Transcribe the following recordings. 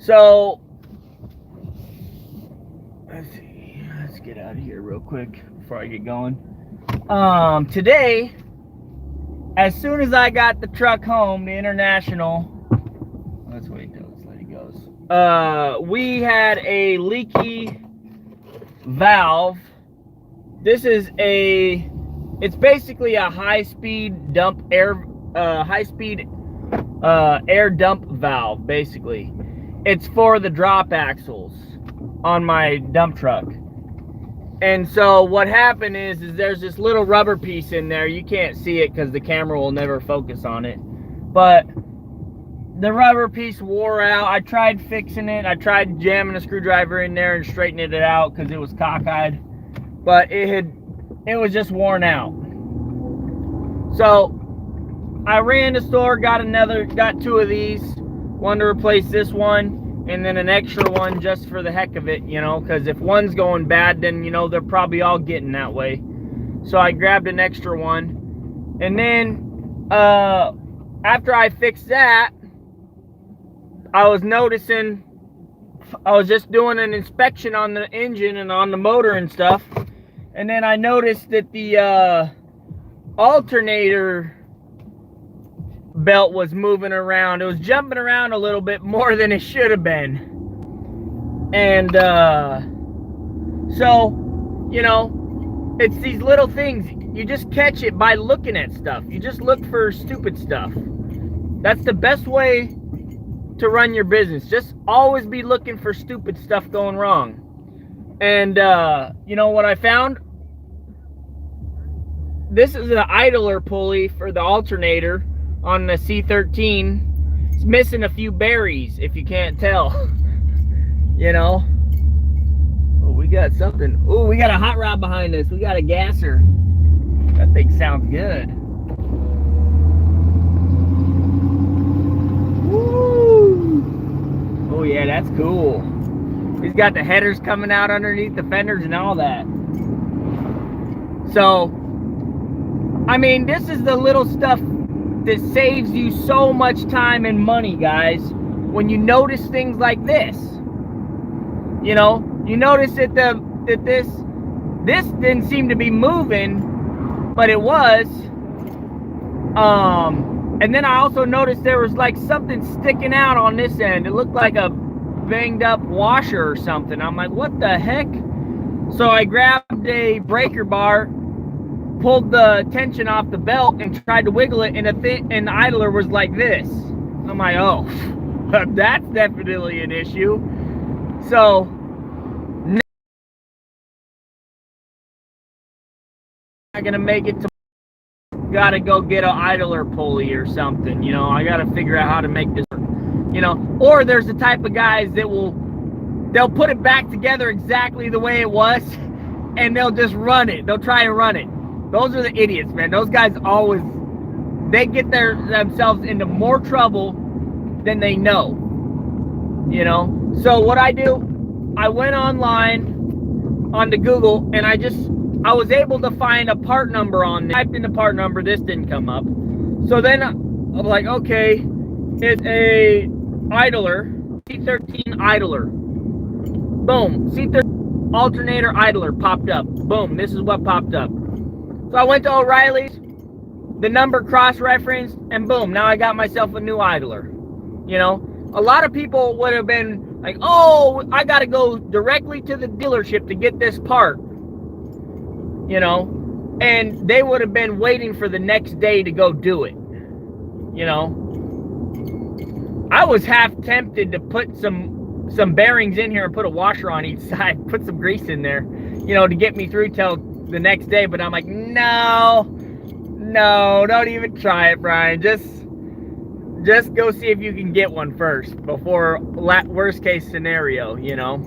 So let's see. Let's get out of here real quick before I get going. Today, as soon as I got the truck home, the International. Let's wait till this lady goes. We had a leaky valve. This is it's basically a high-speed air dump valve, basically. It's for the drop axles on my dump truck. And so what happened is there's this little rubber piece in there. You can't see it because the camera will never focus on it. But the rubber piece wore out. I tried fixing it. I tried jamming a screwdriver in there and straightening it out because it was cockeyed. But it was just worn out. So I ran to the store, got two of these. One to replace this one, and then an extra one just for the heck of it, you know, because if one's going bad, then, you know, they're probably all getting that way. So I grabbed an extra one. And then after I fixed that, I was just doing an inspection on the engine and on the motor and stuff. And then I noticed that the alternator belt was moving around. It was jumping around a little bit more than it should have been. And so, you know, it's these little things. You just catch it by looking at stuff. You just look for stupid stuff. That's the best way to run your business. Just always be looking for stupid stuff going wrong. And you know what I found? This is an idler pulley for the alternator on the C13. It's missing a few berries, if you can't tell. You know. Oh, we got something. Oh, we got a hot rod behind us. We got a gasser. That thing sounds good. Woo! Oh yeah, that's cool. He's got the headers coming out underneath the fenders and all that. So, I mean, this is the little stuff that saves you so much time and money, guys, when you notice things like this. You know, you notice that this didn't seem to be moving, but it was. And then I also noticed there was like something sticking out on this end. It looked like a banged up washer or something. I'm like, what the heck? So I grabbed a breaker bar, pulled the tension off the belt and tried to wiggle it, and the idler was like this. I'm like, oh, that's definitely an issue. So now I'm not gonna make it to, gotta go get an idler pulley or something, you know. I gotta figure out how to make this work, you know. Or there's the type of guys that they'll put it back together exactly the way it was, and they'll just run it. They'll try and run it. Those are the idiots, man. Those guys always, they get themselves into more trouble than they know, you know. So what I do, I went online onto Google, and I was able to find a part number on this. I typed in the part number, this didn't come up. So then I'm like, okay, it's a idler, C13 idler. Boom, C13 alternator idler popped up. Boom, this is what popped up. So I went to O'Reilly's, the number cross-referenced, and boom, now I got myself a new idler. You know, a lot of people would have been like, oh, I got to go directly to the dealership to get this part. You know, and they would have been waiting for the next day to go do it. You know, I was half tempted to put some bearings in here and put a washer on each side, put some grease in there, you know, to get me through till the next day. But I'm like, no, don't even try it, Brian. Just go see if you can get one first before worst case scenario, you know,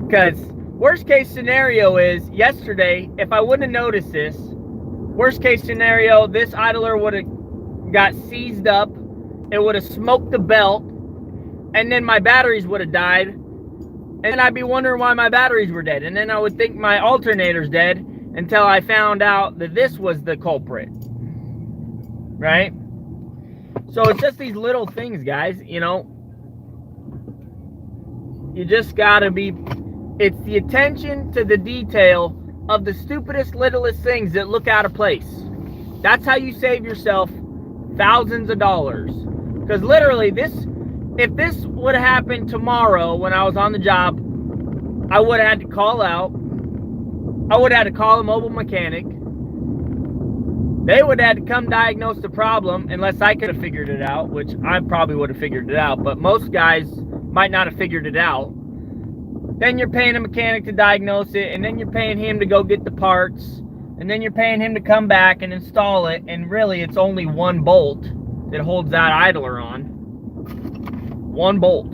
because worst case scenario is yesterday, if I wouldn't have noticed this, worst case scenario, this idler would have got seized up, it would have smoked the belt, and then my batteries would have died, and then I'd be wondering why my batteries were dead, and then I would think my alternator's dead until I found out that this was the culprit, right? So it's just these little things, guys, you know. You just gotta be, it's the attention to the detail of the stupidest, littlest things that look out of place. That's how you save yourself thousands of dollars. Because literally, if this would have happened tomorrow when I was on the job, I would have had to call out. I would have had to call a mobile mechanic. They would have had to come diagnose the problem, unless I could have figured it out, which I probably would have figured it out, but most guys might not have figured it out. Then you're paying a mechanic to diagnose it, and then you're paying him to go get the parts, and then you're paying him to come back and install it, and really it's only one bolt that holds that idler on. One bolt.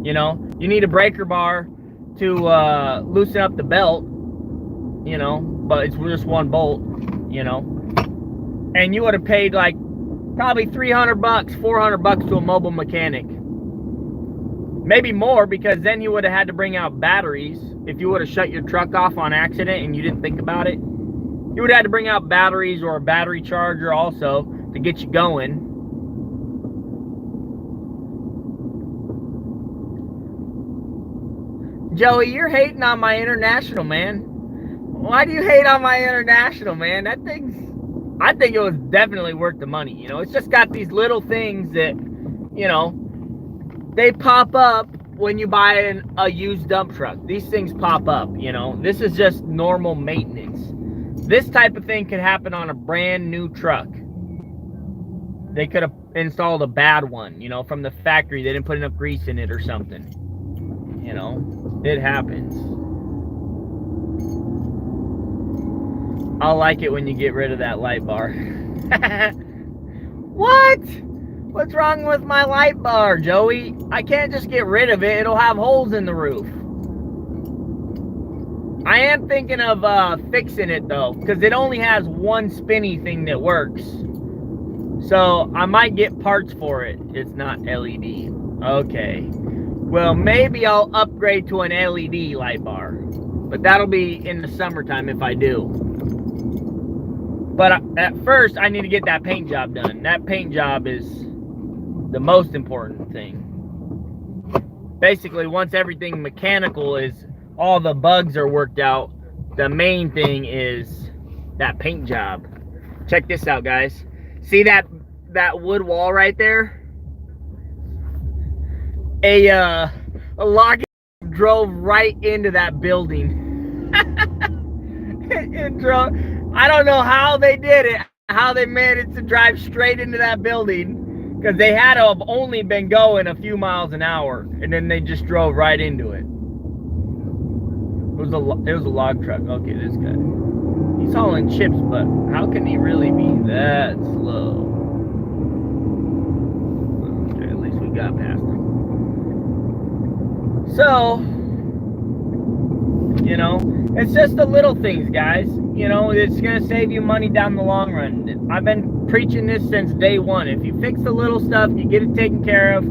You know, you need a breaker bar to loosen up the belt, you know, but it's just one bolt, you know. And you would have paid like probably $300, $400 to a mobile mechanic. Maybe more, because then you would have had to bring out batteries. If you would have shut your truck off on accident and you didn't think about it, you would have had to bring out batteries or a battery charger also to get you going. Joey, you're hating on my International, man. Why do you hate on my International, man? That thing's, I think it was definitely worth the money. You know, it's just got these little things that, you know, they pop up when you buy a used dump truck. These things pop up, you know. This is just normal maintenance. This type of thing could happen on a brand new truck. They could have installed a bad one, you know, from the factory. They didn't put enough grease in it or something. You know, it happens. I'll like it when you get rid of that light bar. What? What's wrong with my light bar, Joey? I can't just get rid of it. It'll have holes in the roof. I am thinking of fixing it though, because it only has one spinny thing that works. So I might get parts for it. It's not LED. Okay. Well, maybe I'll upgrade to an LED light bar. But that'll be in the summertime if I do. But at first, I need to get that paint job done. That paint job is the most important thing. Basically, once everything mechanical is, all the bugs are worked out, the main thing is that paint job. Check this out, guys. See that wood wall right there? A log drove right into that building. It drove. I don't know how they did it, how they managed to drive straight into that building, because they had to have only been going a few miles an hour, and then they just drove right into it. It was a log truck. Okay, this guy. He's hauling chips, but how can he really be that slow? Okay, at least we got past him. So, you know, it's just the little things, guys. You know, it's going to save you money down the long run. I've been preaching this since day one. If you fix the little stuff, you get it taken care of,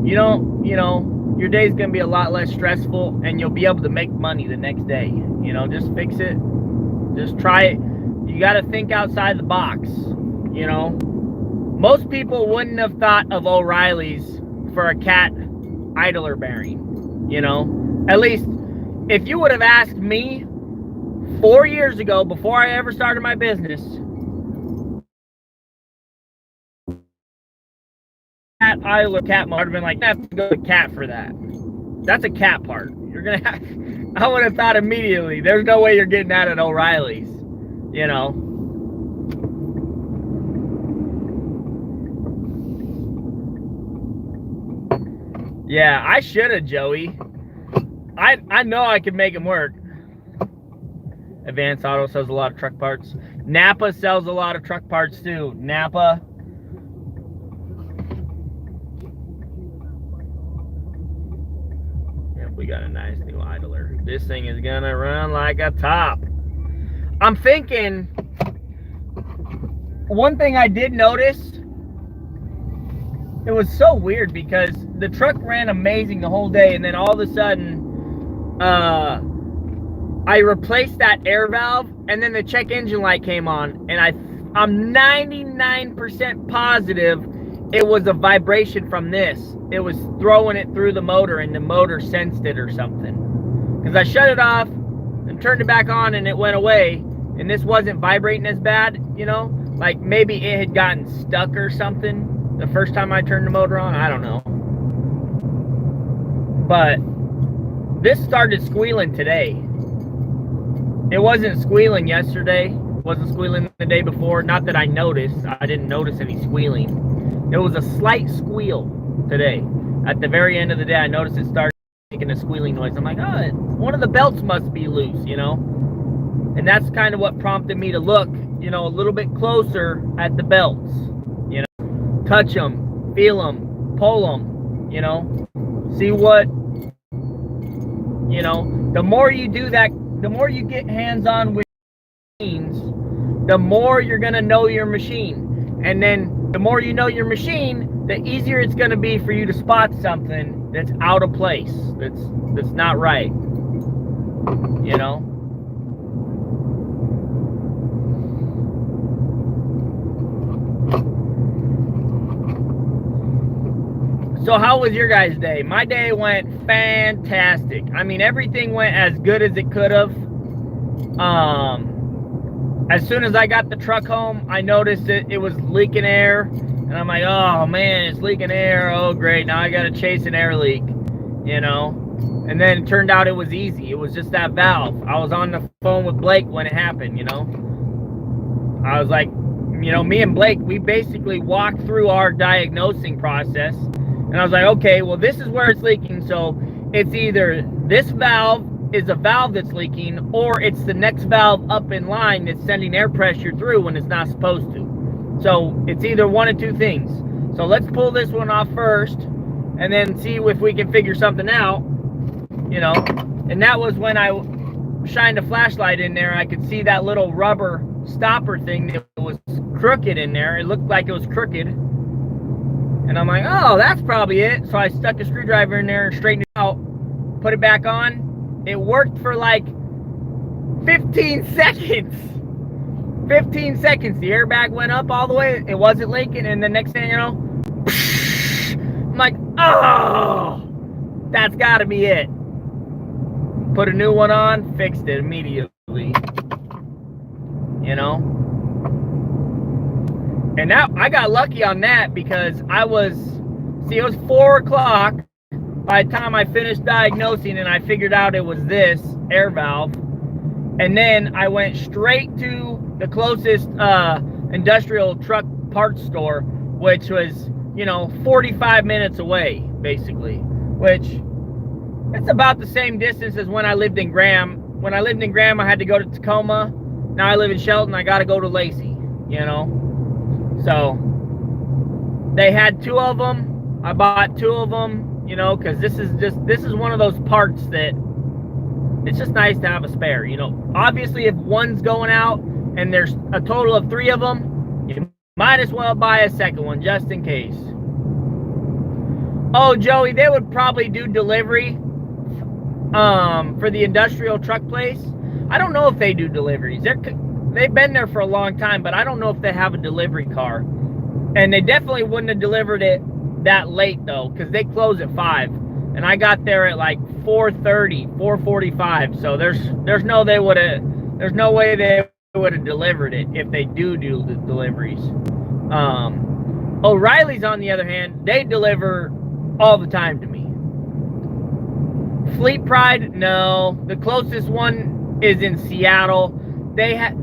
you know, your day's going to be a lot less stressful, and you'll be able to make money the next day. You know, just fix it. Just try it. You got to think outside the box, you know. Most people wouldn't have thought of O'Reilly's for a cat idler bearing, you know. At least, if you would have asked me 4 years ago, before I ever started my business, cat idler, cat motor, I'd have been like, I have to go to cat for that. That's a cat part. You're gonna have, I would have thought immediately, there's no way you're getting that at O'Reilly's, you know. Yeah, I should have, Joey. I know I could make them work. Advanced Auto sells a lot of truck parts. Napa sells a lot of truck parts too. Napa. Yep, we got a nice new idler. This thing is gonna run like a top. I'm thinking, one thing I did notice, it was so weird because the truck ran amazing the whole day, and then all of a sudden, I replaced that air valve, and then the check engine light came on, and I'm 99% positive it was a vibration from this. It was throwing it through the motor, and the motor sensed it or something. Because I shut it off and turned it back on, and it went away. And this wasn't vibrating as bad, you know? Like maybe it had gotten stuck or something the first time I turned the motor on. I don't know. But this started squealing today. It wasn't squealing yesterday. It wasn't squealing the day before. Not that I noticed. I didn't notice any squealing. It was a slight squeal today. At the very end of the day, I noticed it started making a squealing noise. I'm like, oh, one of the belts must be loose, you know? And that's kind of what prompted me to look, you know, a little bit closer at the belts. You know, touch them, feel them, pull them, you know, see what, you know, the more you do that, the more you get hands-on with machines, the more you're going to know your machine. And then the more you know your machine, the easier it's going to be for you to spot something that's out of place, that's not right, you know. So how was your guys' day? My day went fantastic. I mean, everything went as good as it could have. As soon as I got the truck home, I noticed it was leaking air. And I'm like, oh man, it's leaking air. Oh great, now I gotta chase an air leak, you know? And then it turned out it was easy. It was just that valve. I was on the phone with Blake when it happened, you know? I was like, you know, me and Blake, we basically walked through our diagnosing process. And I was like, okay, well, this is where it's leaking. So it's either this valve is a valve that's leaking, or it's the next valve up in line that's sending air pressure through when it's not supposed to. So it's either one of two things. So let's pull this one off first and then see if we can figure something out, you know. And that was when I shined a flashlight in there. I could see that little rubber stopper thing that was crooked in there. It looked like it was crooked. And I'm like, oh, that's probably it. So I stuck a screwdriver in there and straightened it out, put it back on. It worked for like 15 seconds. 15 seconds. The airbag went up all the way. It wasn't leaking. And the next thing you know, I'm like, oh, that's got to be it. Put a new one on, fixed it immediately. You know? And that, I got lucky on that because it was 4 o'clock by the time I finished diagnosing, and I figured out it was this air valve. And then I went straight to the closest industrial truck parts store, which was, you know, 45 minutes away, basically. Which, it's about the same distance as when I lived in Graham. When I lived in Graham, I had to go to Tacoma. Now I live in Shelton, I got to go to Lacey, you know. So they had 2 of them. I bought 2 of them, you know, because this is one of those parts that it's just nice to have a spare, you know. Obviously, if one's going out and there's a total of 3 of them, you might as well buy a second one just in case. Oh, Joey, they would probably do delivery for the industrial truck place. I don't know if they do deliveries. They've been there for a long time, but I don't know if they have a delivery car. And they definitely wouldn't have delivered it that late, though, because they close at 5. And I got there at like 4:30, 4:45. So there's no way they would have delivered it if they do the deliveries. O'Reilly's, on the other hand, they deliver all the time to me. Fleet Pride, no. The closest one is in Seattle. They have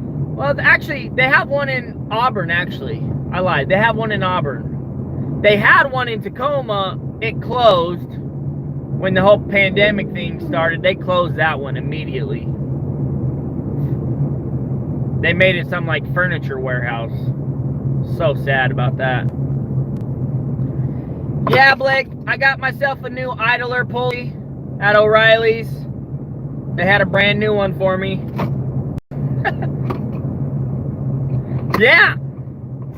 one in Auburn, actually. I lied. They have one in Auburn. They had one in Tacoma. It closed when the whole pandemic thing started. They closed that one immediately. They made it some like furniture warehouse. So sad about that. Yeah, Blake, I got myself a new idler pulley at O'Reilly's. They had a brand new one for me. Yeah.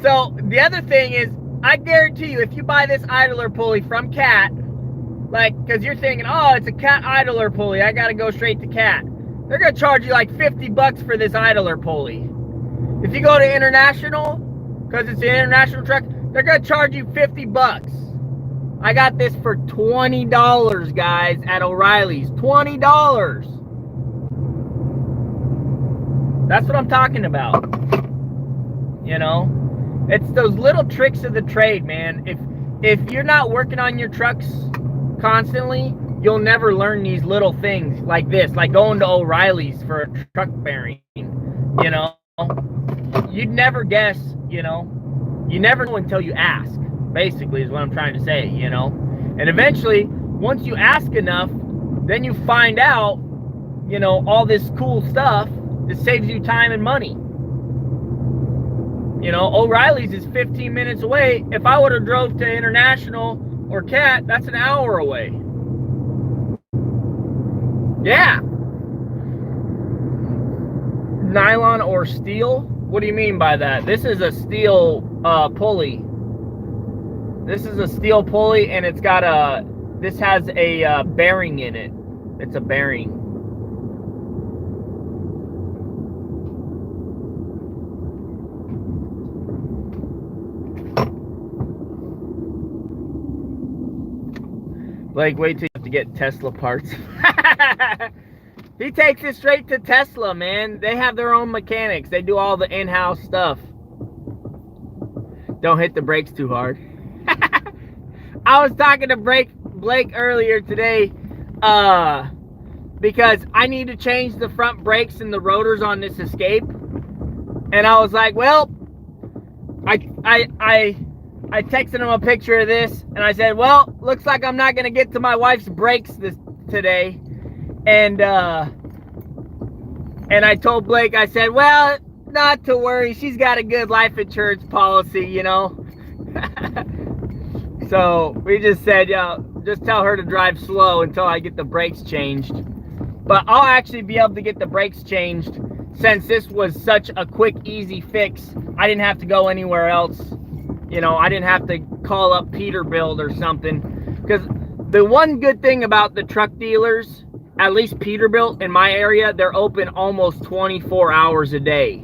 So the other thing is, I guarantee you, if you buy this idler pulley from Cat, like, because you're thinking, oh, it's a Cat idler pulley, I gotta go straight to Cat. They're gonna charge you like $50 for this idler pulley. If you go to International, because it's an international truck, They're going to charge you 50 bucks. I got this for $20, guys, at O'Reilly's. $20. That's what I'm talking about. You know, it's those little tricks of the trade, man. If you're not working on your trucks constantly, you'll never learn these little things like this, like going to O'Reilly's for a truck bearing. You know, you'd never guess, you know. You never know until you ask, basically, is what I'm trying to say, you know. And eventually, once you ask enough, then you find out, you know, all this cool stuff that saves you time and money. You know, O'Reilly's is 15 minutes away. If I would have drove to International or Cat, that's an hour away. Yeah. Nylon or steel? What do you mean by that? This is a steel pulley. This is a steel pulley, and it's got a, this has a bearing in it. It's a bearing. Blake, wait till you have to get Tesla parts. He takes it straight to Tesla, man. They have their own mechanics. They do all the in-house stuff. Don't hit the brakes too hard. I was talking to Blake earlier today because I need to change the front brakes and the rotors on this Escape. And I was like, well, I texted him a picture of this, and I said, well, looks like I'm not going to get to my wife's brakes today. And I told Blake, I said, well, not to worry. She's got a good life insurance policy, you know. So we just said, yeah, just tell her to drive slow until I get the brakes changed. But I'll actually be able to get the brakes changed since this was such a quick, easy fix. I didn't have to go anywhere else. You know, I didn't have to call up Peterbilt or something. Because the one good thing about the truck dealers, at least Peterbilt in my area, they're open almost 24 hours a day.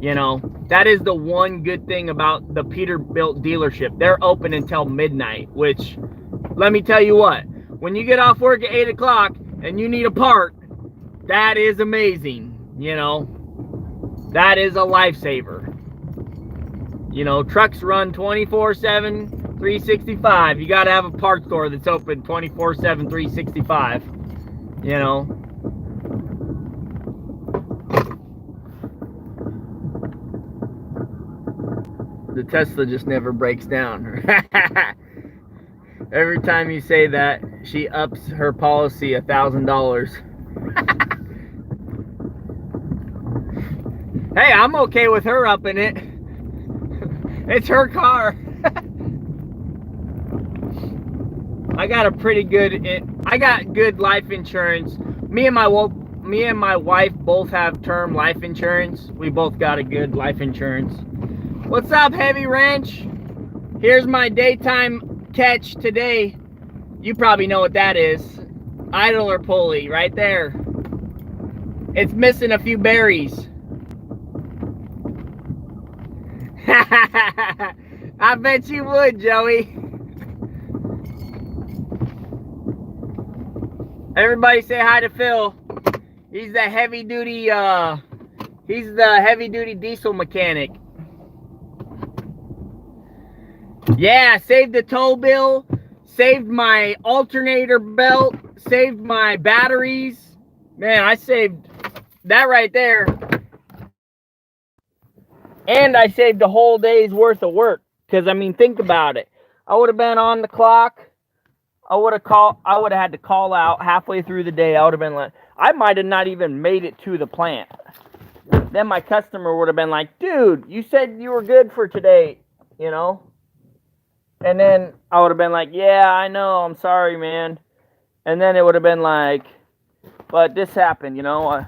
You know, that is the one good thing about the Peterbilt dealership. They're open until midnight, which, let me tell you what, when you get off work at 8 o'clock and you need a part, that is amazing. You know, that is a lifesaver. You know, trucks run 24/7, 365. You got to have a parts store that's open 24/7, 365. You know. The Tesla just never breaks down. Every time you say that, she ups her policy $1,000. Hey, I'm okay with her upping it. It's her car. I got good life insurance. Me and my wife both have term life insurance. We both got a good life insurance. What's up, Heavy Wrench? Here's my daytime catch today. You probably know what that is. Idler pulley right there. It's missing a few berries. I bet you would, Joey. Everybody say hi to Phil. He's the heavy duty diesel mechanic. Yeah, saved the tow bill, saved my alternator belt, saved my batteries. Man, I saved that right there. And I saved a whole day's worth of work. Because, I mean, think about it. I would have been on the clock. I would have had to call out halfway through the day. I would have been like, I might have not even made it to the plant. Then my customer would have been like, dude, you said you were good for today, you know? And then I would have been like, yeah, I know, I'm sorry, man. And then it would have been like, but this happened, you know?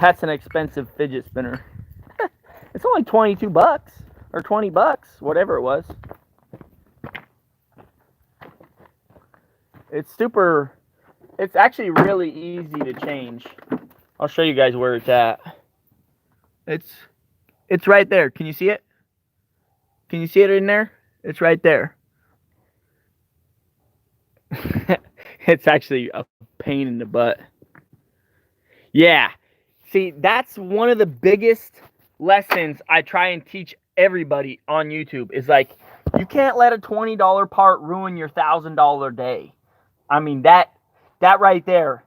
That's an expensive fidget spinner. It's only 22 bucks or 20 bucks, whatever it was. It's actually really easy to change. I'll show you guys where it's at. It's right there. Can you see it? Can you see it in there? It's right there. It's actually a pain in the butt. Yeah. See, that's one of the biggest lessons I try and teach everybody on YouTube is like, you can't let a $20 part ruin your $1,000 day. I mean, that right there,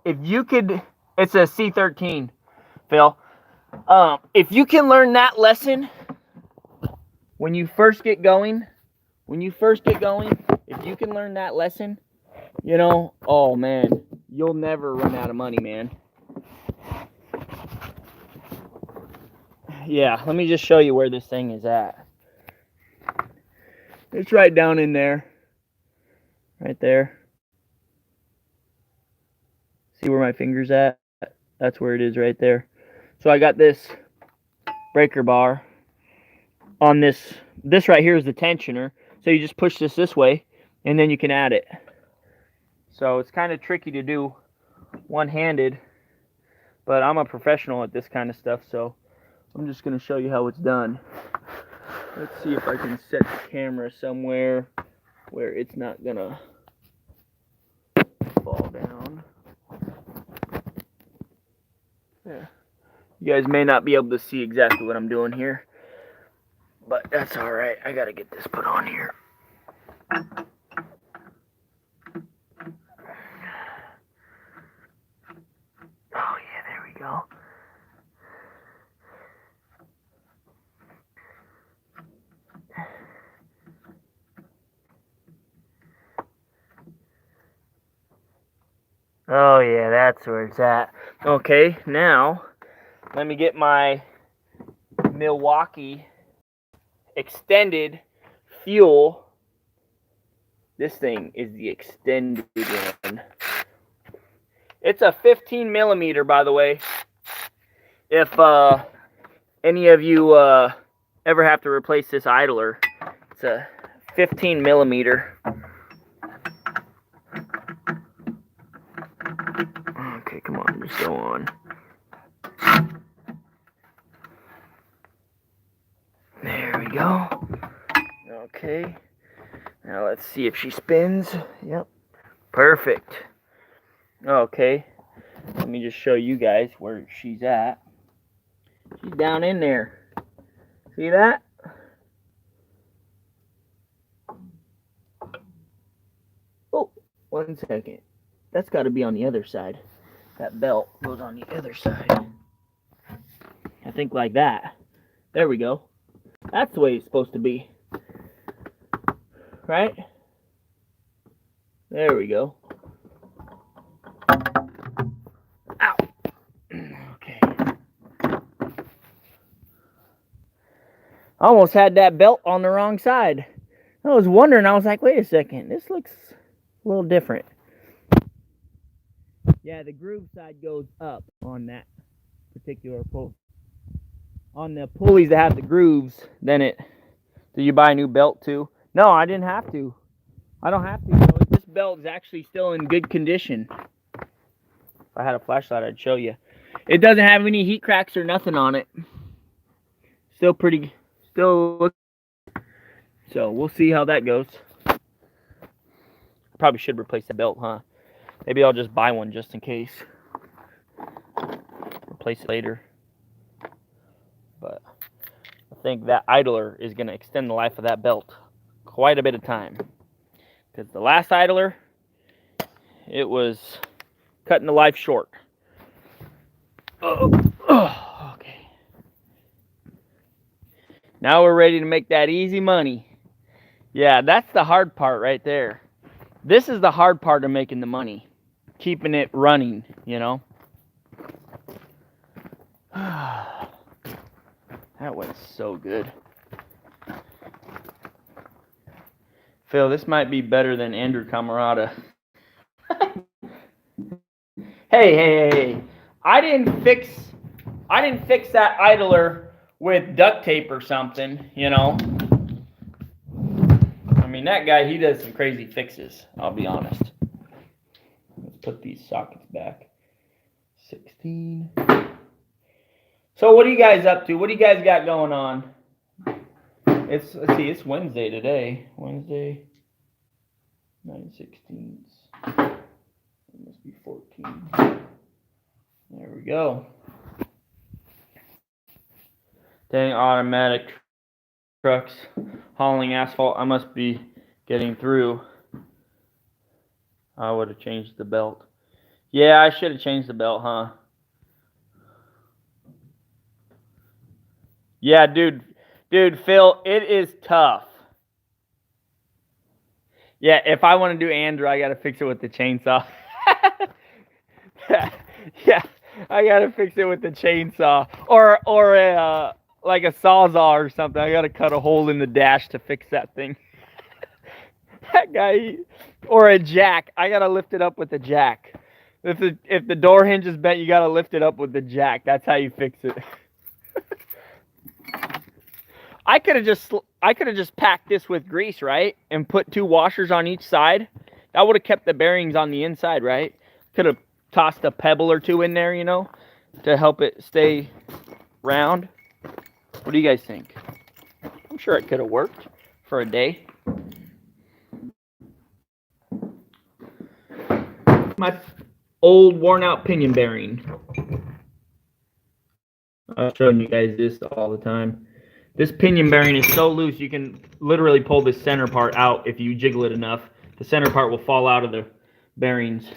if you could, it's a C13, Phil. If you can learn that lesson when you first get going, if you can learn that lesson, you know, oh man, you'll never run out of money, man. Yeah, let me just show you where this thing is at. It's right down in there. Right there. See where my finger's at? That's where it is right there. So I got this breaker bar on this. This right here is the tensioner. So you just push this way, and then you can add it. So it's kind of tricky to do one-handed, but I'm a professional at this kind of stuff, so I'm just going to show you how it's done. Let's see if I can set the camera somewhere where it's not going to fall down. Yeah. You guys may not be able to see exactly what I'm doing here, but that's all right. I got to get this put on here. Oh yeah, there we go. Oh yeah, that's where it's at. Okay, now let me get my Milwaukee extended fuel. This thing is the extended one. It's a 15 millimeter, by the way. If any of you ever have to replace this idler, it's a 15 millimeter. Okay, come on, just go on. There we go. Okay. Now let's see if she spins. Yep. Perfect. Okay. Let me just show you guys where she's at. She's down in there. See that? Oh, 1 second. That's got to be on the other side. That belt goes on the other side. I think like that. There we go. That's the way it's supposed to be. Right? There we go. Ow. Okay. I almost had that belt on the wrong side. I was wondering, I was like, wait a second, this looks a little different. Yeah, the groove side goes up on that particular pulley. On the pulleys that have the grooves, then it... Do you buy a new belt too? No, I didn't have to. I don't have to. You know, this belt is actually still in good condition. If I had a flashlight, I'd show you. It doesn't have any heat cracks or nothing on it. Still pretty... Still... So, we'll see how that goes. Probably should replace the belt, huh? Maybe I'll just buy one just in case. Replace it later. But I think that idler is going to extend the life of that belt quite a bit of time. Because the last idler, it was cutting the life short. Okay. Now we're ready to make that easy money. Yeah, that's the hard part right there. This is the hard part of making the money. Keeping it running, you know. That went so good. Phil, this might be better than Andrew Camarada. Hey. I didn't fix that idler with duct tape or something, you know. I mean, that guy, he does some crazy fixes, I'll be honest. Let's put these sockets back. 16. So what are you guys up to? What do you guys got going on? Let's see, it's Wednesday today. Wednesday, 9/16. It must be 14. There we go. Dang, automatic trucks hauling asphalt. I must be getting through. I would have changed the belt. Yeah, I should have changed the belt, huh? Yeah, dude, Phil, it is tough. Yeah, if I want to do Andrew, I gotta fix it with the chainsaw. Yeah, I gotta fix it with the chainsaw, or like a sawzall or something. I gotta cut a hole in the dash to fix that thing. That guy, or a jack. I gotta lift it up with the jack. If the door hinge is bent, you gotta lift it up with the jack. That's how you fix it. I could have just packed this with grease, right? And put 2 washers on each side. That would have kept the bearings on the inside, right? Could have tossed a pebble or 2 in there, you know, to help it stay round. What do you guys think? I'm sure it could have worked for a day. My old worn out pinion bearing. I'm showing you guys this all the time. This pinion bearing is so loose you can literally pull the center part out if you jiggle it enough. The center part will fall out of the bearings.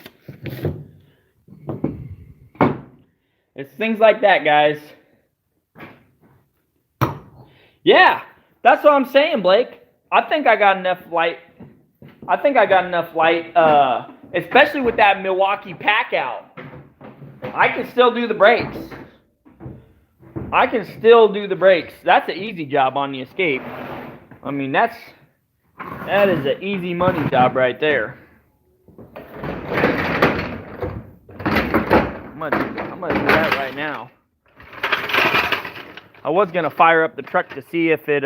It's things like that, guys. Yeah, that's what I'm saying, Blake. I think I got enough light. Especially with that Milwaukee pack out. I can still do the brakes. That's an easy job on the Escape. I mean, that is an easy money job right there. I'm gonna do that right now. I was gonna fire up the truck to see if it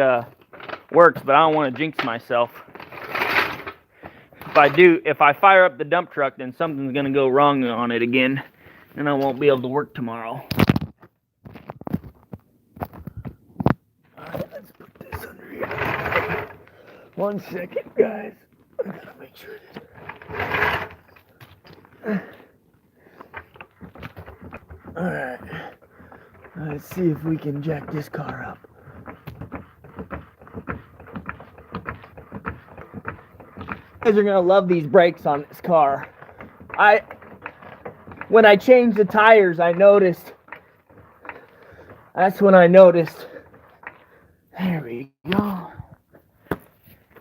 works, but I don't want to jinx myself. If I fire up the dump truck, then something's gonna go wrong on it again, and I won't be able to work tomorrow. Let's put this under here. 1 second, guys. I gotta make sure Alright. Let's see if we can jack this car up. You guys are gonna love these brakes on this car. When I changed the tires, that's when I noticed. There we go.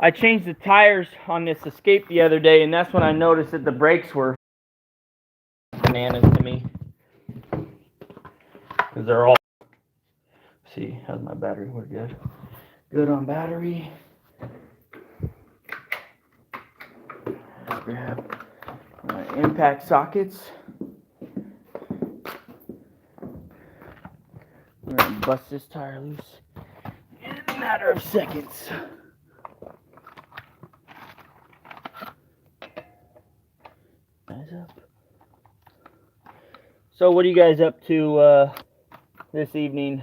I changed the tires on this Escape the other day, and that's when I noticed that the brakes were bananas to me. Because they're all... See, how's my battery? We're good. Good on battery. Grab my impact sockets. I'm going to bust this tire loose in a matter of seconds. Eyes up. So what are you guys up to this evening?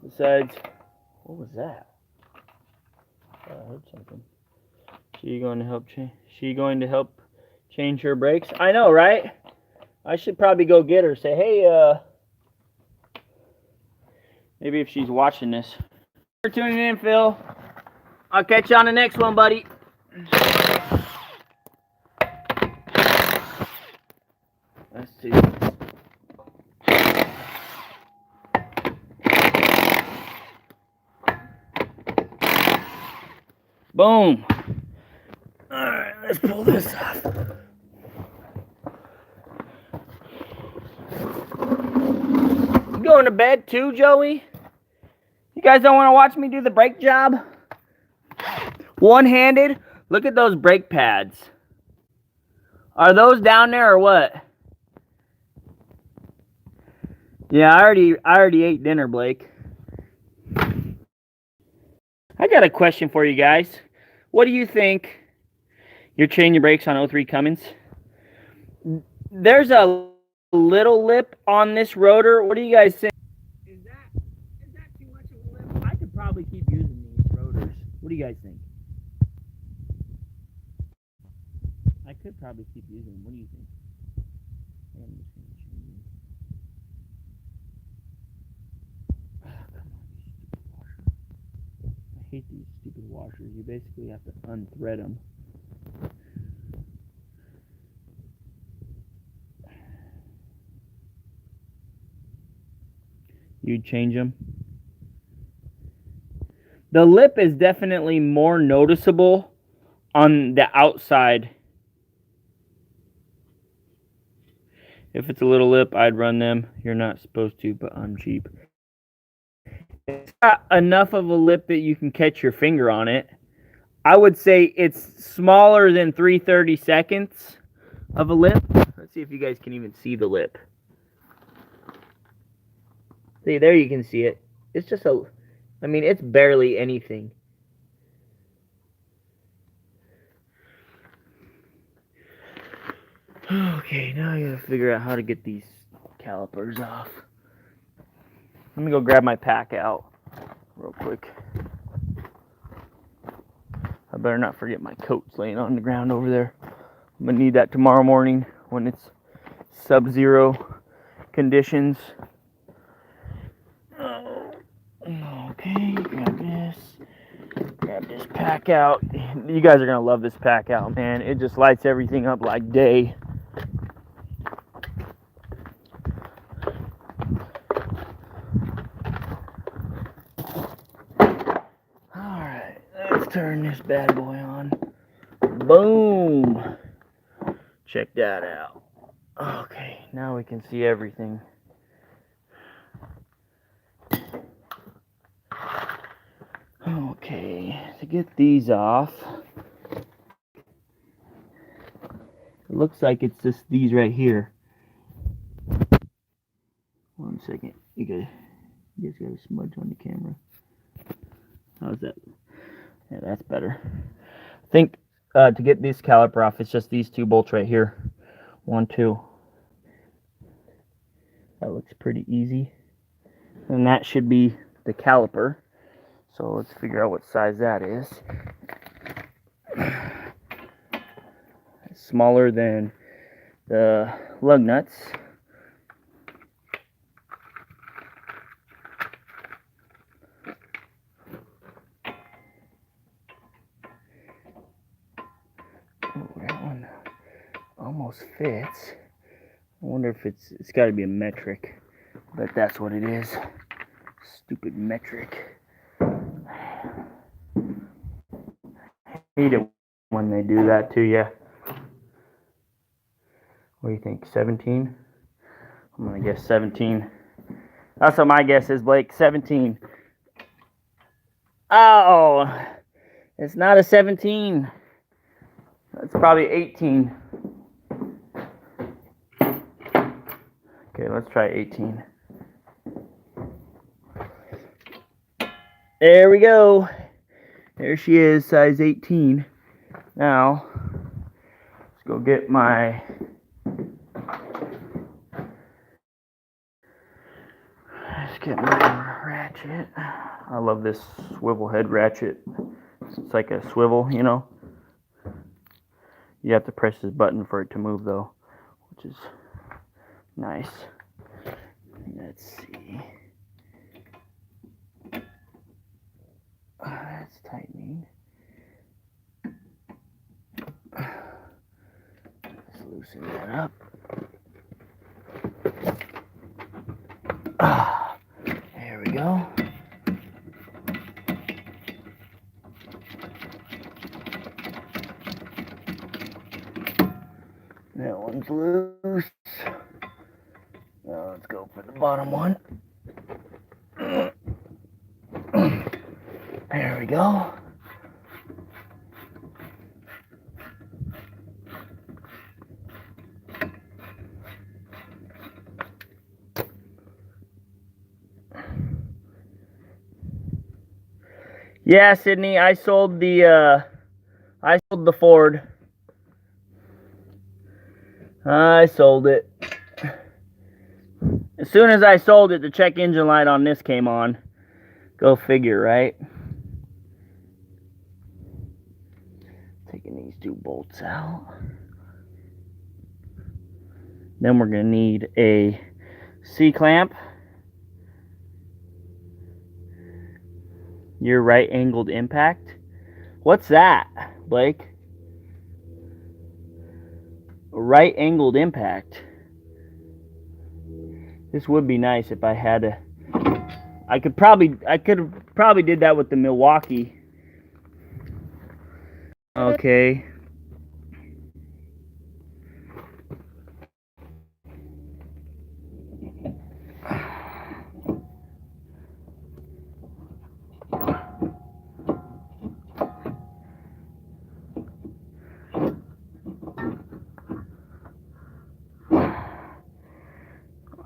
Besides, what was that? I heard something. She going to help change her brakes? I know, right? I should probably go get her. Say, hey, maybe if she's watching this. Thanks for tuning in, Phil. I'll catch you on the next one, buddy. Let's see. Boom. Alright, let's pull this off. You going to bed too, Joey? You guys don't want to watch me do the brake job? One-handed? Look at those brake pads. Are those down there or what? Yeah, I already ate dinner, Blake. I got a question for you guys. What do you think? You're changing your brakes on 03 Cummins. There's a little lip on this rotor. What do you guys think? Is that too much of a lip? I could probably keep using these. What do you guys think? I could probably keep using them. What do you think? I'm just gonna change them. Come on, you stupid washer. I hate these stupid washers. You basically have to unthread them. You change them. The lip is definitely more noticeable on the outside. If it's a little lip, I'd run them. You're not supposed to, but I'm cheap. It's got enough of a lip that you can catch your finger on it. I would say it's smaller than 3/32 of a lip. Let's see if you guys can even see the lip. See, there you can see it. It's just I mean, it's barely anything. Okay, now I gotta figure out how to get these calipers off. Let me go grab my pack out real quick. I better not forget my coat's laying on the ground over there. I'm gonna need that tomorrow morning when it's sub-zero conditions. Okay, grab this pack out. You guys are gonna love this pack out, man. It just lights everything up like day. Alright, let's turn this bad boy on. Boom! Check that out. Okay, now we can see everything. Okay, to get these off, it looks like it's just these right here. 1 second, you guys got a smudge on the camera. How's that? Yeah, that's better. I think to get this caliper off, it's just these 2 bolts right here. 1, 2. That looks pretty easy. And that should be the caliper. So let's figure out what size that is. It's smaller than the lug nuts. Oh, that one almost fits. I wonder if it's got to be a metric. But that's what it is. Stupid metric. Hate it when they do that to you. What do you think? 17? I'm gonna guess 17. That's what my guess is, Blake. 17. Oh, it's not a 17. That's probably 18. Okay, let's try 18. There we go. There she is, size 18. Now, let's go get my ratchet. I love this swivel head ratchet. It's like a swivel, you know. You have to press this button for it to move, though, which is nice. Let's see. That's tightening. Let's loosen that up. There we go. That one's loose. Now let's go for the bottom one. There we go. Yeah, Sydney, I sold the Ford. I sold it. As soon as I sold it, the check engine light on this came on. Go figure, right? taking these 2 bolts out. Then we're going to need a C-clamp. Your right angled impact. What's that, Blake? A right angled impact. This would be nice if I had a... I could have probably did that with the Milwaukee. Okay.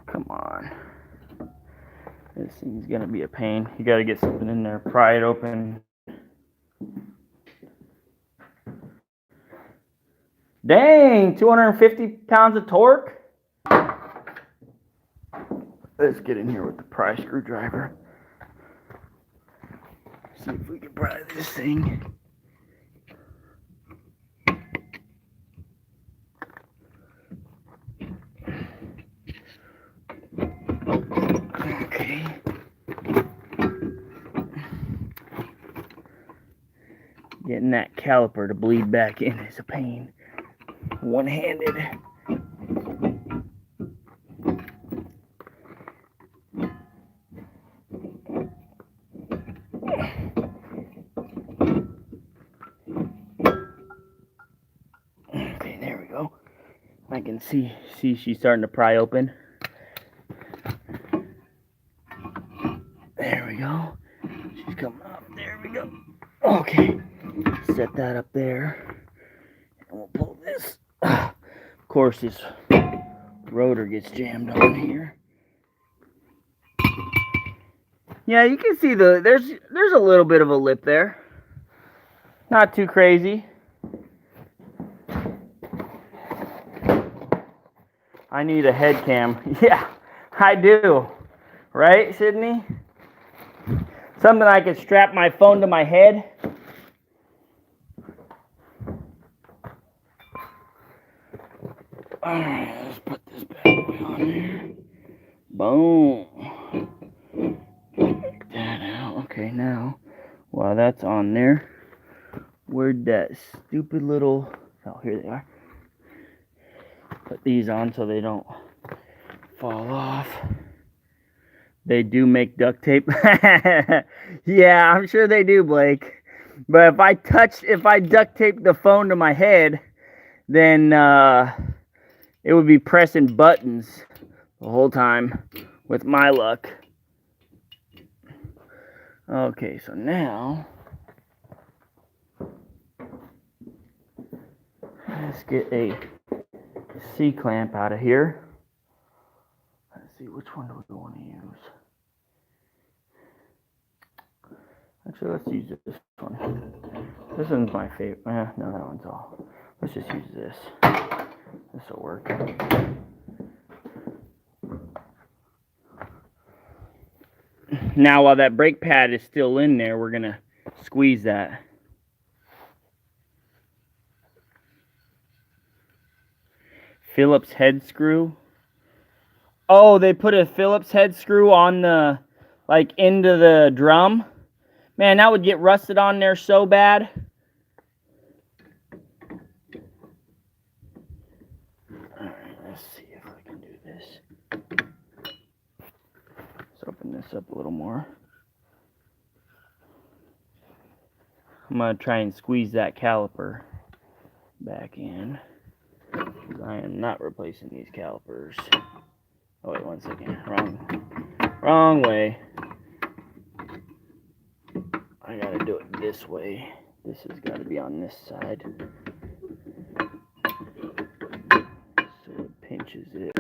Come on. This thing's gonna be a pain. You gotta get something in there, pry it open. Dang, 250 pounds of torque? Let's get in here with the pry screwdriver. See if we can pry this thing. Okay. Getting that caliper to bleed back in is a pain. One-handed. Okay, there we go. I can see she's starting to pry open. There we go. She's coming up. There we go. Okay. Set that up there. And we'll pull this. Of course, this rotor gets jammed on here. Yeah, you can see there's a little bit of a lip there. Not too crazy. I need a head cam. Yeah, I do. Right, Sydney? Something I could strap my phone to my head. Alright, let's put this bad boy on there. Boom. Take that out. Okay, now, while that's on there, where'd that stupid little... Oh, here they are. Put these on so they don't fall off. They do make duct tape. Yeah, I'm sure they do, Blake. But if I duct tape the phone to my head, then it would be pressing buttons the whole time with my luck. Okay, so now let's get a C-clamp out of here. Let's see, which one do we want to use? Actually, let's use this one. This one's my favorite. No, that one's all. Let's just use this. This will work. Now, while that brake pad is still in there, we're going to squeeze that. Phillips head screw. Oh, they put a Phillips head screw on the, like, into the drum. Man, that would get rusted on there so bad. Alright, let's see if I can do this. Let's open this up a little more. I'm going to try and squeeze that caliper back in. I am not replacing these calipers. Oh, wait, 1 second. Wrong way. I gotta do it this way. This has got to be on this side. So it pinches it.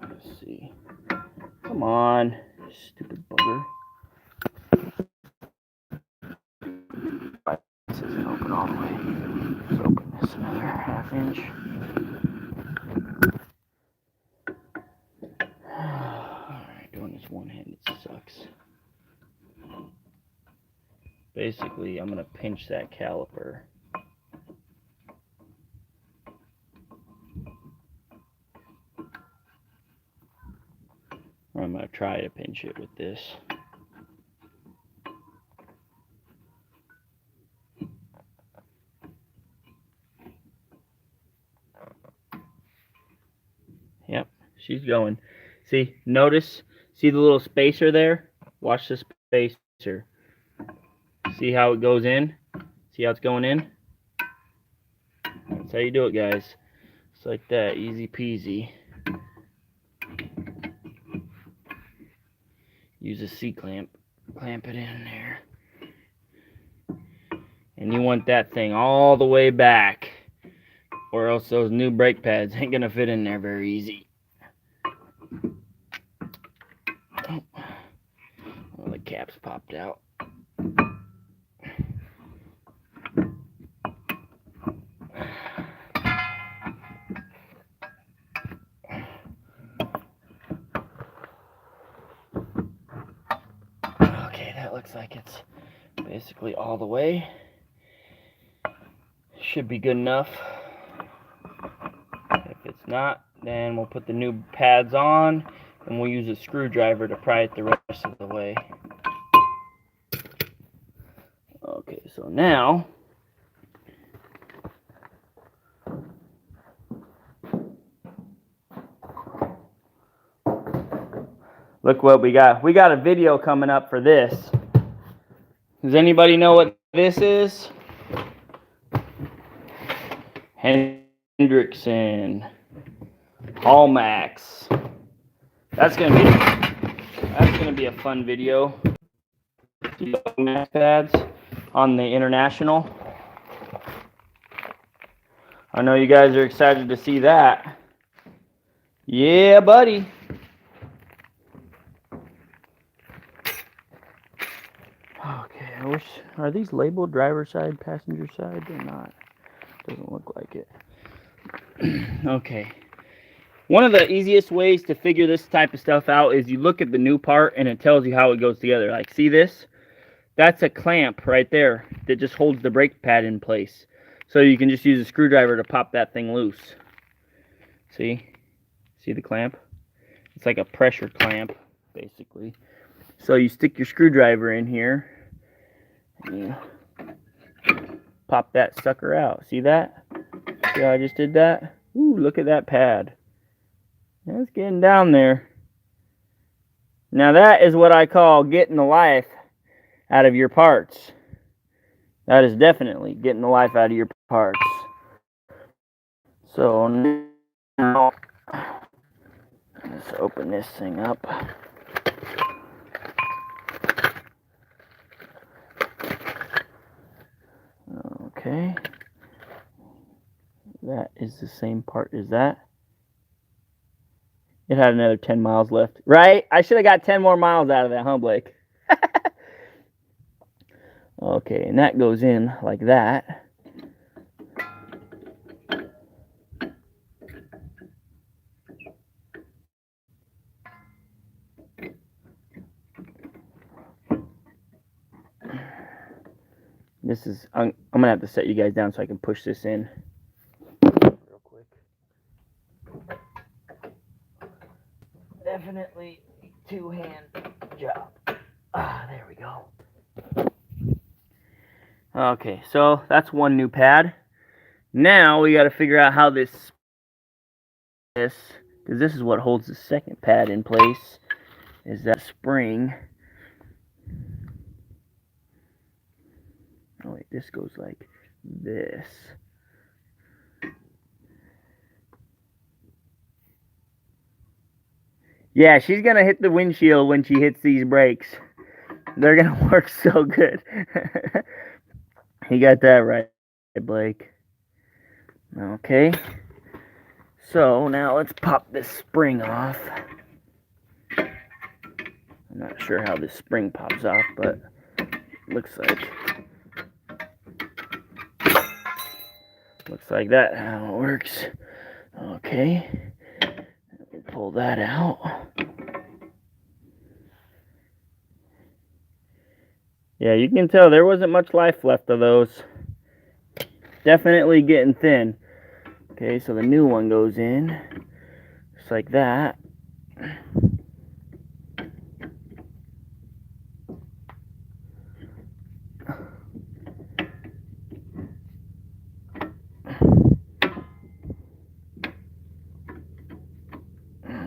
Let's see. Come on, stupid bugger. This isn't open all the way. Let's open this another 1/2 inch. Alright, doing this one-handed sucks. basically I'm going to pinch that caliper. Or I'm going to try to pinch it with this. Yep, she's going. See, notice, see the little spacer there? Watch the spacer. See how it goes in? See how it's going in? That's how you do it, guys. Just like that, easy peasy. Use a C-clamp, clamp it in there. And you want that thing all the way back, or else those new brake pads ain't gonna fit in there very easy. Oh, well, the cap's popped out. Okay, that looks like it's basically all the way. Should be good enough. If it's not, then we'll put the new pads on and we'll use a screwdriver to pry it the rest of the way. Okay, so now look what we got. We got a video coming up for this. Does anybody know what this is? Hendrickson Hallmax. That's gonna be a fun video. Hallmax pads on the International. I know you guys are excited to see that. Yeah, buddy. Okay, I wish, are these labeled driver side, passenger side? They're not. Doesn't look like it. Okay. One of the easiest ways to figure this type of stuff out is you look at the new part and it tells you how it goes together. Like, see this? That's a clamp right there that just holds the brake pad in place. So you can just use a screwdriver to pop that thing loose. See? See the clamp? It's like a pressure clamp, basically. So you stick your screwdriver in here and you pop that sucker out. See that? See how I just did that? Ooh, look at that pad. It's getting down there. Now that is what I call getting the life out of your parts. That is definitely getting the life out of your parts. So now, let's open this thing up. Okay. That is the same part as that. It had another 10 miles left. Right? I should have got 10 more miles out of that, huh, Blake? Okay, and that goes in like that. This is, I'm going to have to set you guys down so I can push this in real quick. Definitely two-hand job. There we go. Okay, so that's one new pad. Now we got to figure out how this, because this is what holds the second pad in place, is that spring. Oh wait, this goes like this. Yeah, she's gonna hit the windshield when she hits these brakes. They're gonna work so good. You got that right, Blake. Okay. So now let's pop this spring off. I'm not sure how this spring pops off, but looks like that how it works. Okay. We'll pull that out. Yeah, you can tell there wasn't much life left of those. Definitely getting thin. Okay, so the new one goes in, just like that.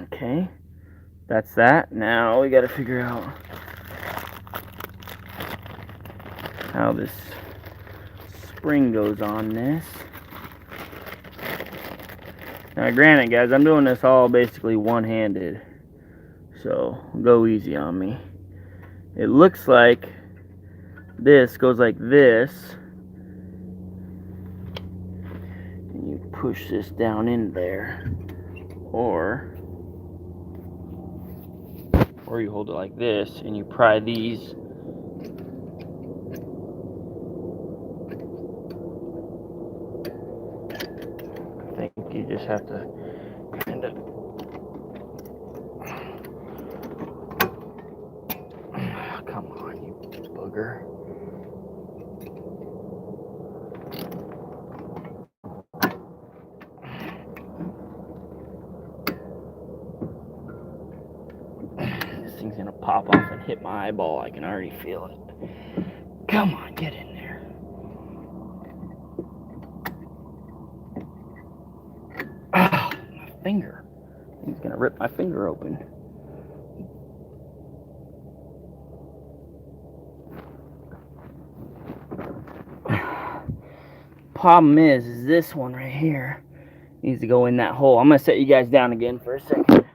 Okay, that's that. Now we gotta figure out how this spring goes on this. Now granted guys, I'm doing this all basically one-handed, so go easy on me. It looks like this goes like this, and you push this down in there, or you hold it like this and you pry these. I think you just have to kind of come on, you booger. This thing's gonna pop off and hit my eyeball. I can already feel it. Come on, get in there. Oh, my finger. He's gonna rip my finger open. Problem is this one right here needs to go in that hole. I'm gonna set you guys down again for a second.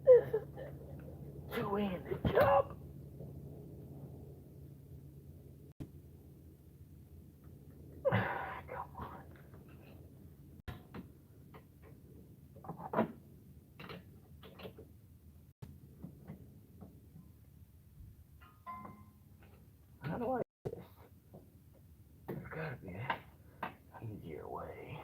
This is a two-handed job. Come on. How do I do this? There's gotta be an easier way.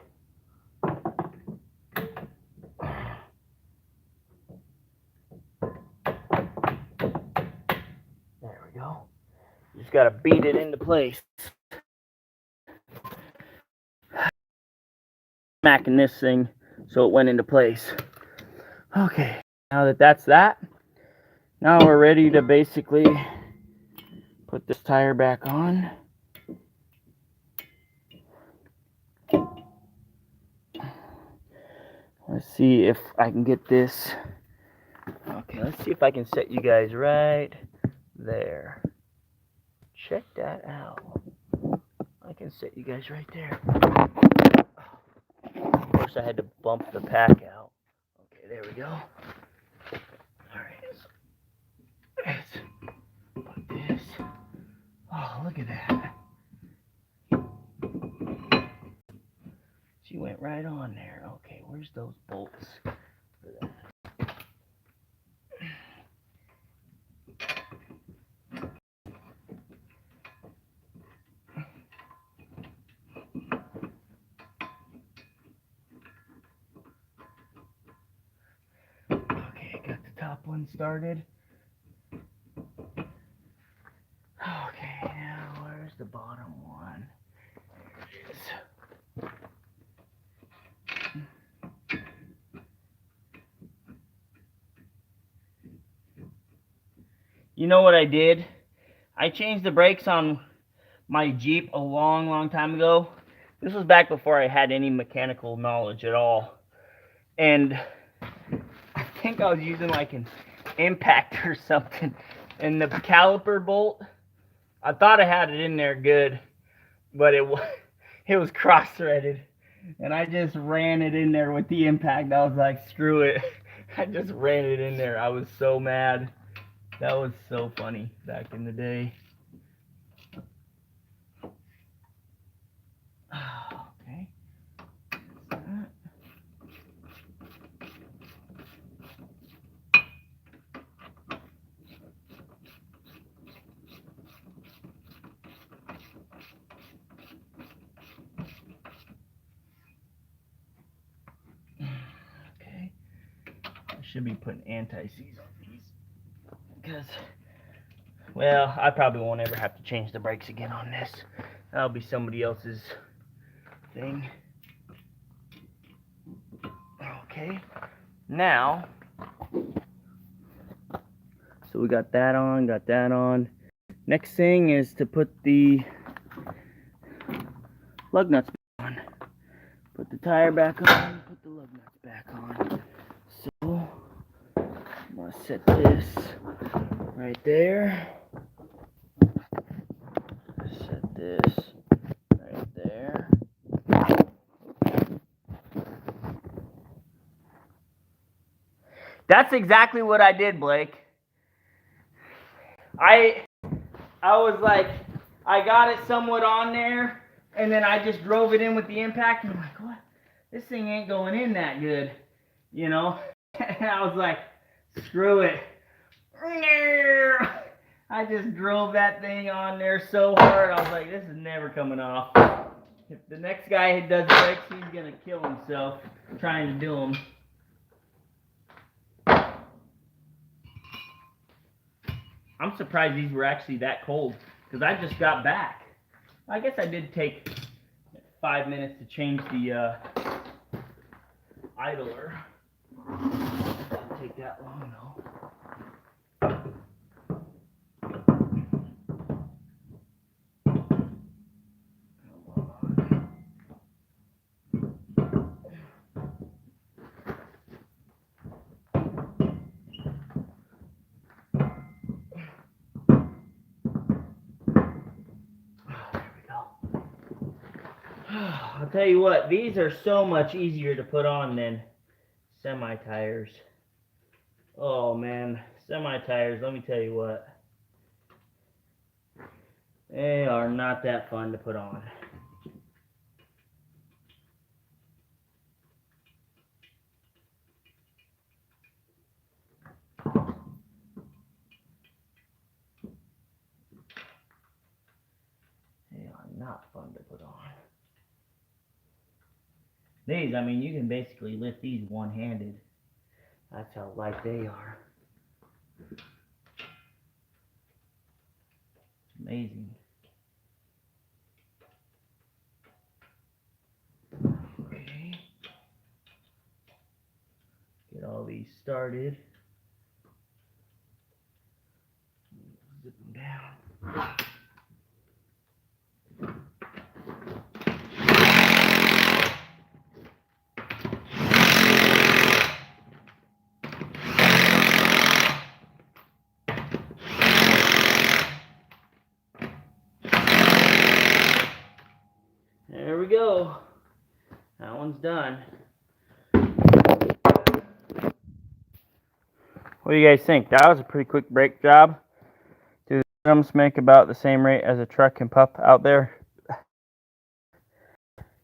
There we go. You just gotta beat it into place. Smacking this thing so it went into place. Okay, now that that's that, now we're ready to basically put this tire back on. Let's see if I can get this. Okay, let's see if I can set you guys right there. Check that out. I can set you guys right there. Of course, I had to bump the pack out. Okay, there we go. Alright, let's put this. Oh, look at that. She went right on there. Okay, where's those bolts for that? Okay, got the top one started. Okay, now where's the bottom one? There it is. You know what I did? I changed the brakes on my Jeep a long time ago. This was back before I had any mechanical knowledge at all. And I think I was using like an impact or something. And the caliper bolt, I thought I had it in there good, but it was cross-threaded. And I just ran it in there with the impact. I was like, screw it. I just ran it in there. I was so mad. That was so funny back in the day. Okay. Okay. I should be putting anti-seize on these because Well, I probably won't ever have to change the brakes again on this. That'll be somebody else's thing. Okay, now, so we got that on. Next thing is to put the lug nuts back on. Put the tire back on, put the lug nuts back on. So, I'm going to set this right there. Set this right there. That's exactly what I did, Blake. I was like, I got it somewhat on there, and then I just drove it in with the impact, and I'm like, what? This thing ain't going in that good, you know? And I was like, screw it. I just drove that thing on there so hard, I was like, this is never coming off. If the next guy does brakes, he's gonna kill himself trying to do them. I'm surprised these were actually that cold, because I just got back. I guess I did take 5 minutes to change the idler. Didn't take that long though. I'll tell you what, these are so much easier to put on than semi tires. Oh man, semi tires, let me tell you what, they are not that fun to put on. They are not fun to put on. These, I mean, you can basically lift these one-handed. That's how light they are. Amazing. Okay. Get all these started. Zip them down. There we go. That one's done. What do you guys think? That was a pretty quick brake job. Do the drums make about the same rate as a truck and pup out there?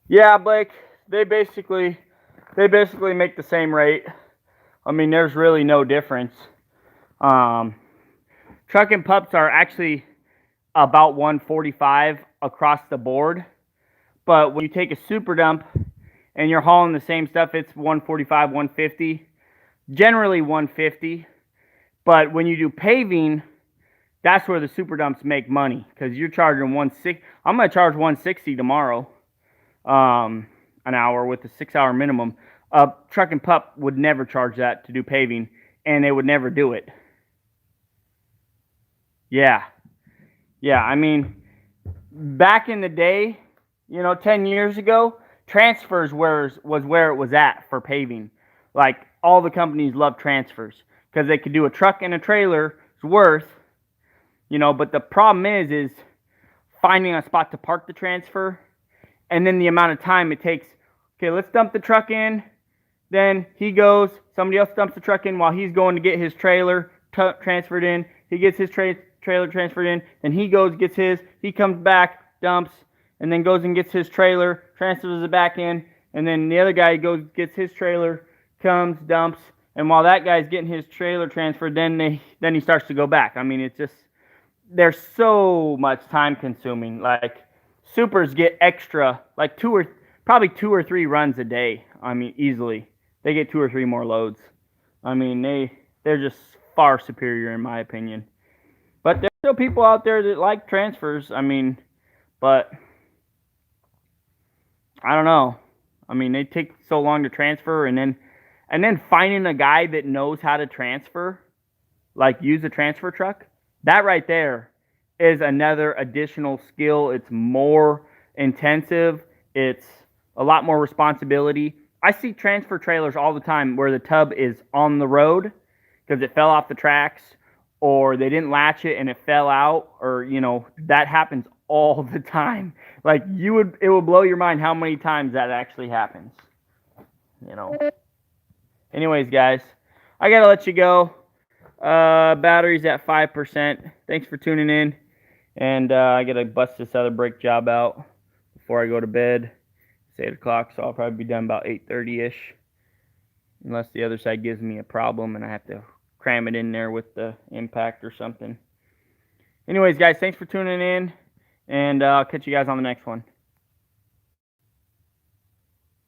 Yeah, Blake, they basically make the same rate. I mean, there's really no difference. Truck and pups are actually about 145 across the board. But when you take a super dump and you're hauling the same stuff, it's 145, 150. Generally 150. But when you do paving, that's where the super dumps make money, because you're charging 160. I'm going to charge 160 tomorrow, an hour with a 6-hour minimum. Truck and pup would never charge that to do paving, and they would never do it. Yeah. I mean, back in the day, 10 years ago, transfers was where it was at for paving. Like, all the companies love transfers because they could do a truck and a trailer's worth, but the problem is finding a spot to park the transfer, and then the amount of time it takes. Okay, let's dump the truck in, then somebody else dumps the truck in while he's going to get his trailer transferred in. He gets his trailer transferred in, then he goes, gets his, he comes back, dumps, and then goes and gets his trailer, transfers it back in, and then the other guy goes, gets his trailer, comes, dumps, and while that guy's getting his trailer transferred, then he starts to go back. I mean, it's just, they're so much time consuming. Like, supers get extra, like probably 2 or 3 runs a day. I mean, easily. They get 2 or 3 more loads. I mean, they're just far superior in my opinion. But Still people out there that like transfers. I mean, but I don't know. I mean, they take so long to transfer, and then finding a guy that knows how to transfer, like use a transfer truck, that right there is another additional skill. It's more intensive. It's a lot more responsibility. I see transfer trailers all the time where the tub is on the road because it fell off the tracks, or they didn't latch it and it fell out, or that happens all the time. Like it would blow your mind how many times that actually happens. Anyways, guys, I gotta let you go. Battery's at 5%. Thanks for tuning in. And I gotta bust this other brake job out before I go to bed. It's 8 o'clock, so I'll probably be done about 8:30-ish. Unless the other side gives me a problem and I have to cram it in there with the impact or something. Anyways, guys, thanks for tuning in. And I'll catch you guys on the next one.